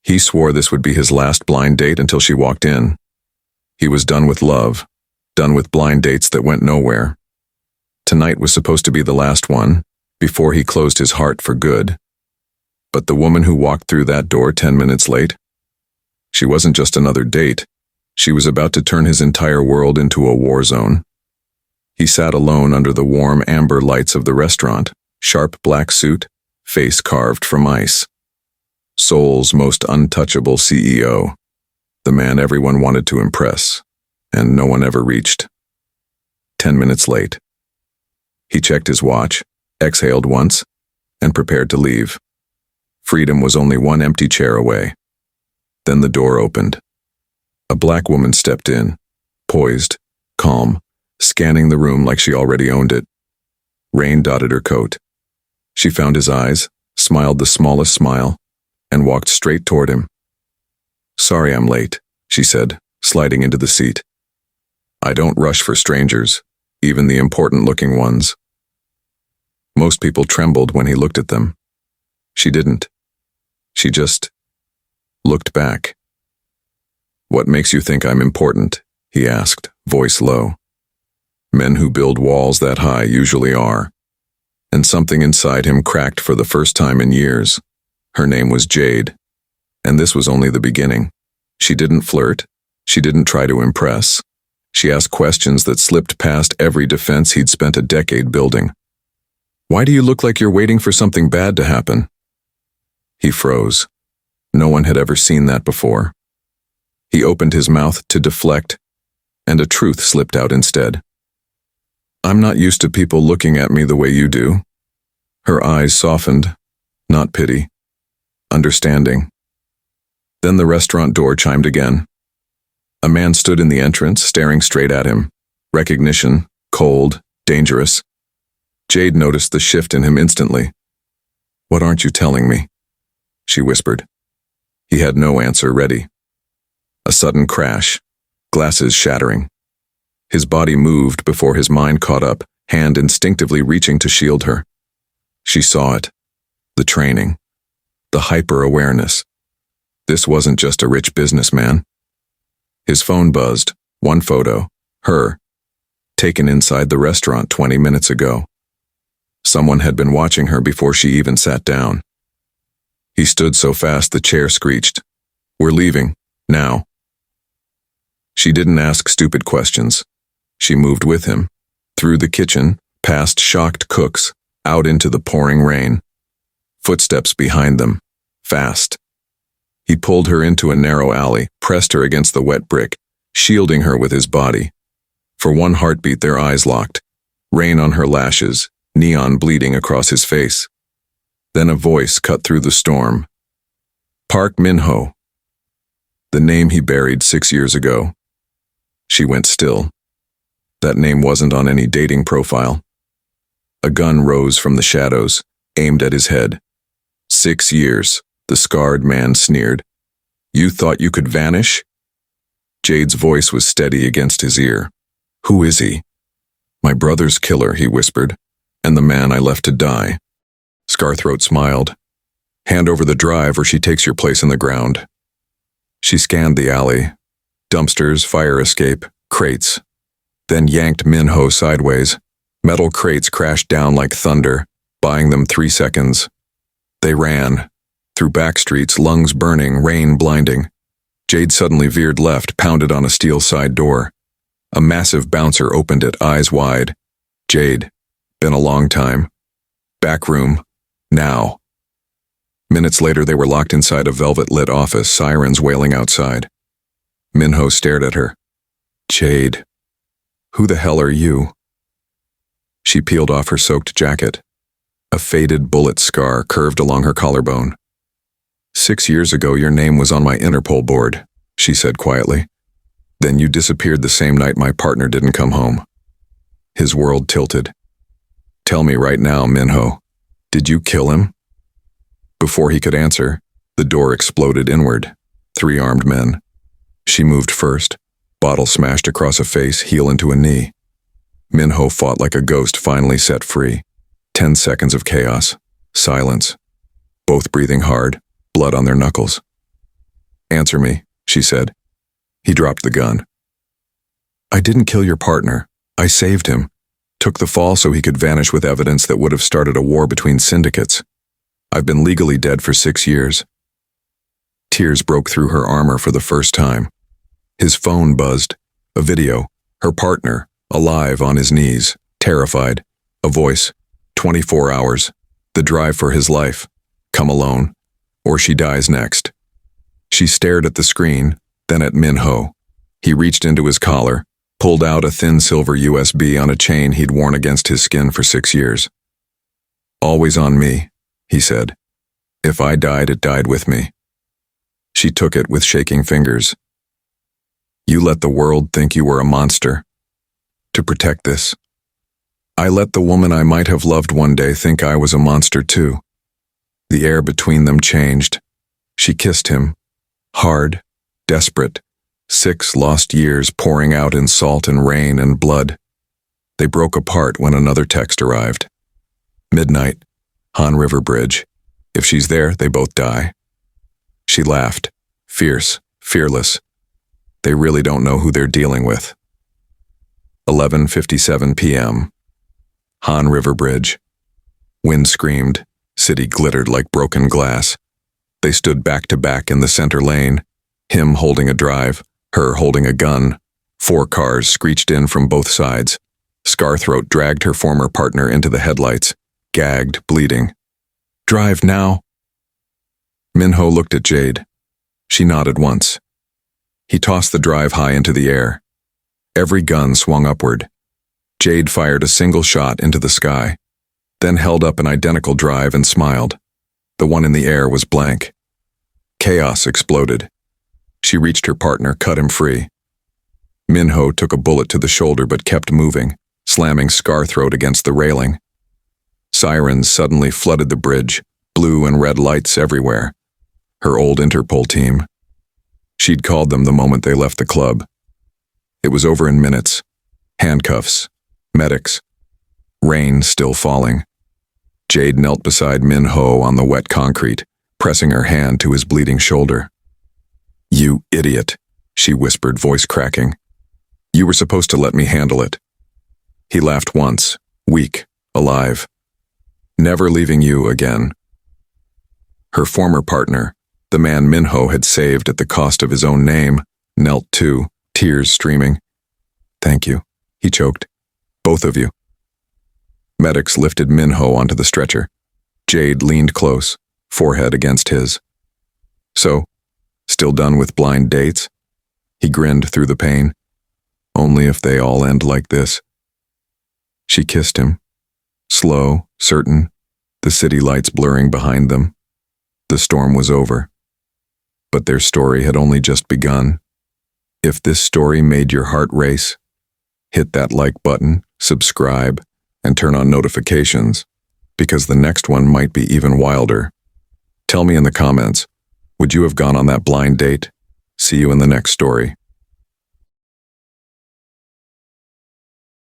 He swore this would be his last blind date until she walked in. He was done with love, done with blind dates that went nowhere. Tonight was supposed to be the last one, before he closed his heart for good. But the woman who walked through that door 10 minutes late, she wasn't just another date. She was about to turn his entire world into a war zone. He sat alone under the warm amber lights of the restaurant, sharp black suit, face carved from ice. Seoul's most untouchable CEO, the man everyone wanted to impress, and no one ever reached. 10 minutes late. He checked his watch, exhaled once, and prepared to leave. Freedom was only one empty chair away. Then the door opened. A black woman stepped in, poised, calm, scanning the room like she already owned it. Rain dotted her coat. She found his eyes, smiled the smallest smile, and walked straight toward him. "Sorry I'm late," she said, sliding into the seat. "I don't rush for strangers, even the important-looking ones." Most people trembled when he looked at them. She didn't. She just looked back. "What makes you think I'm important?" he asked, voice low. Men who build walls that high usually are. And something inside him cracked for the first time in years. Her name was Jade. And this was only the beginning. She didn't flirt. She didn't try to impress. She asked questions that slipped past every defense he'd spent a decade building. "Why do you look like you're waiting for something bad to happen?" He froze. No one had ever seen that before. He opened his mouth to deflect, and a truth slipped out instead. "I'm not used to people looking at me the way you do." Her eyes softened, not pity, understanding. Then the restaurant door chimed again. A man stood in the entrance, staring straight at him. Recognition, cold, dangerous. Jade noticed the shift in him instantly. "What aren't you telling me?" she whispered. He had no answer ready. A sudden crash, glasses shattering. His body moved before his mind caught up, hand instinctively reaching to shield her. She saw it. The training. The hyper-awareness. This wasn't just a rich businessman. His phone buzzed. One photo. Her. Taken inside the restaurant 20 minutes ago. Someone had been watching her before she even sat down. He stood so fast the chair screeched. "We're leaving. Now." She didn't ask stupid questions. She moved with him. Through the kitchen, past shocked cooks, out into the pouring rain. Footsteps behind them. Fast. He pulled her into a narrow alley, pressed her against the wet brick, shielding her with his body. For one heartbeat their eyes locked. Rain on her lashes, neon bleeding across his face. Then a voice cut through the storm. Park Min-ho. The name he buried 6 years ago. She went still. That name wasn't on any dating profile. A gun rose from the shadows, aimed at his head. 6 years, the scarred man sneered. "You thought you could vanish?" Jade's voice was steady against his ear. "Who is he?" "My brother's killer," he whispered, "and the man I left to die." Scarthroat smiled. "Hand over the drive or she takes your place in the ground." She scanned the alley. Dumpsters, fire escape, crates. Then yanked Min-ho sideways. Metal crates crashed down like thunder, buying them 3 seconds. They ran. Through back streets, lungs burning, rain blinding. Jade suddenly veered left, pounded on a steel side door. A massive bouncer opened it, eyes wide. Jade. Been a long time. Back room. Now. Minutes later they were locked inside a velvet-lit office, sirens wailing outside. Min-ho stared at her. "Jade. Who the hell are you?" She peeled off her soaked jacket. A faded bullet scar curved along her collarbone. 6 years ago your name was on my Interpol board, she said quietly. Then you disappeared the same night my partner didn't come home. His world tilted. "Tell me right now, Min-ho. Did you kill him?" Before he could answer, the door exploded inward. 3 armed men. She moved first. Bottle smashed across a face, heel into a knee. Min-ho fought like a ghost finally set free. 10 seconds of chaos. Silence. Both breathing hard, blood on their knuckles. Answer me, she said. He dropped the gun. I didn't kill your partner. I saved him. Took the fall so he could vanish with evidence that would have started a war between syndicates. I've been legally dead for 6 years. Tears broke through her armor for the first time. His phone buzzed. A video. Her partner, alive on his knees, terrified. A voice. 24 hours. The drive for his life. Come alone. Or she dies next. She stared at the screen, then at Min-ho. He reached into his collar, pulled out a thin silver USB on a chain he'd worn against his skin for 6 years. Always on me, he said. If I died, it died with me. She took it with shaking fingers. You let the world think you were a monster. To protect this. I let the woman I might have loved one day think I was a monster too. The air between them changed. She kissed him. Hard, desperate, 6 lost years pouring out in salt and rain and blood. They broke apart when another text arrived. Midnight, Han River Bridge. If she's there, they both die. She laughed, fierce, fearless. They really don't know who they're dealing with. 11:57 p.m. Han River Bridge. Wind screamed, city glittered like broken glass. They stood back to back in the center lane, him holding a drive, her holding a gun. 4 cars screeched in from both sides. Scarthroat dragged her former partner into the headlights, gagged, bleeding. Drive now. Min-ho looked at Jade. She nodded once. He tossed the drive high into the air. Every gun swung upward. Jade fired a single shot into the sky, then held up an identical drive and smiled. The one in the air was blank. Chaos exploded. She reached her partner, cut him free. Min-ho took a bullet to the shoulder but kept moving, slamming Scarthroat against the railing. Sirens suddenly flooded the bridge, blue and red lights everywhere. Her old Interpol team. She'd called them the moment they left the club. It was over in minutes. Handcuffs. Medics. Rain still falling. Jade knelt beside Min-ho on the wet concrete, pressing her hand to his bleeding shoulder. You idiot, she whispered, voice cracking. You were supposed to let me handle it. He laughed once, weak, alive. Never leaving you again. Her former partner, the man Min-ho had saved at the cost of his own name, knelt too, tears streaming. Thank you, he choked. Both of you. Medics lifted Min-ho onto the stretcher. Jade leaned close, forehead against his. So, still done with blind dates? He grinned through the pain. Only if they all end like this. She kissed him. Slow, certain, the city lights blurring behind them. The storm was over. But their story had only just begun. If this story made your heart race, hit that like button, subscribe, and turn on notifications, because the next one might be even wilder. Tell me in the comments, would you have gone on that blind date? See you in the next story.